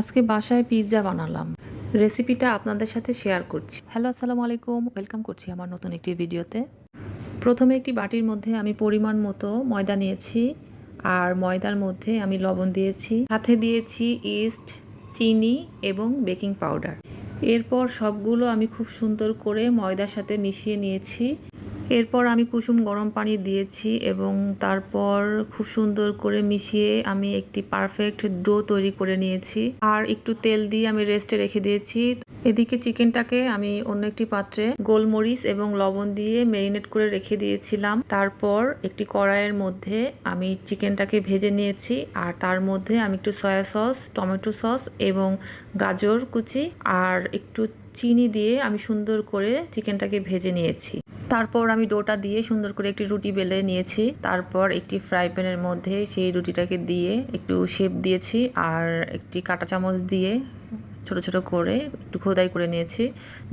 আজকে বাসায় পিৎজা বানালাম। রেসিপিটা আপনাদের সাথে শেয়ার করছি। হ্যালো, আসসালামু আলাইকুম। ওয়েলকাম করছি আমার নতুন একটি ভিডিওতে। প্রথমে একটি বাটির মধ্যে আমি পরিমাণ মতো ময়দা নিয়েছি, আর ময়দার মধ্যে আমি লবণ দিয়েছি, সাথে দিয়েছি ইস্ট, চিনি এবং বেকিং পাউডার। এরপর সবগুলো আমি খুব সুন্দর করে ময়দার সাথে মিশিয়ে নিয়েছি। এরপর আমি কুসুম গরম পানি দিয়েছি এবং তারপর খুব সুন্দর করে মিশিয়ে আমি একটি পারফেক্ট ডো তৈরি করে নিয়েছি। আর একটু তেল দিয়ে আমি রেস্টে রেখে দিয়েছি। এদিকে চিকেনটাকে আমি অন্য একটি পাত্রে গোলমরিচ এবং লবণ দিয়ে ম্যারিনেট করে রেখে দিয়েছিলাম। তারপর একটি কড়াইয়ের মধ্যে আমি চিকেনটাকে ভেজে নিয়েছি, আর তার মধ্যে আমি একটু সয়া সস, টমেটো সস এবং গাজর কুচি আর একটু চিনি দিয়ে আমি সুন্দর করে চিকেনটাকে ভেজে নিয়েছি। তারপর আমি ডোটা দিয়ে সুন্দর করে একটি রুটি বেলে নিয়েছি। তারপর একটি ফ্রাই প্যানের মধ্যে সেই রুটিটাকে দিয়ে একটু শেপ দিয়েছি, আর একটি কাঁটা চামচ দিয়ে ছোট ছোট করে একটু খোদাই করে নিয়েছি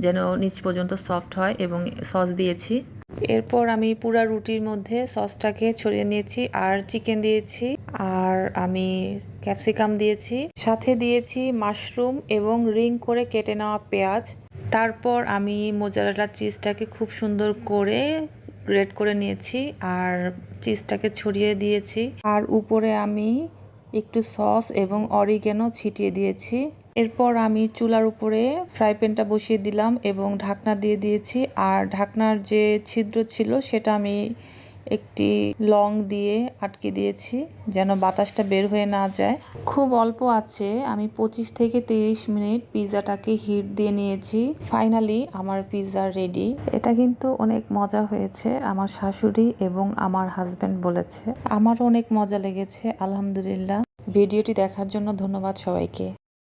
যেন নিচ পর্যন্ত সফট হয়, এবং সস দিয়েছি। এরপর আমি পুরা রুটির মধ্যে সসটাকে ছড়িয়ে নিয়েছি, আর চিকেন দিয়েছি, আর আমি ক্যাপসিকাম দিয়েছি, সাথে দিয়েছি মাশরুম এবং রিং করে কেটে নেওয়া পেঁয়াজ। তারপর আমি মোজারেলা চিজটাকে খুব সুন্দর করে গ্রেট করে নিয়েছি, আর চিজটাকে ছড়িয়ে দিয়েছি, আর উপরে আমি একটু সস এবং অরিগ্যানো ছিটিয়ে দিয়েছি। এরপর আমি চুলার উপরে ফ্রাই প্যানটা বসিয়ে দিলাম এবং ঢাকনা দিয়ে দিয়েছি, আর ঢাকনার যে ছিদ্র ছিল সেটা আমি একটি লং দিয়ে আটকে দিয়েছি যেন বাতাসটা বের হয়ে না যায়। খুব অল্প আছে আমি 25 থেকে 30 মিনিট পিৎজাটাকে হিট দিয়ে নিয়েছি। ফাইনালি আমার পিৎজা রেডি। এটা কিন্তু অনেক মজা হয়েছে, আমার শাশুড়ি এবং আমার হাজব্যান্ড বলেছে। আমারও অনেক মজা লেগেছে, আলহামদুলিল্লাহ। ভিডিওটি দেখার জন্য ধন্যবাদ সবাইকে।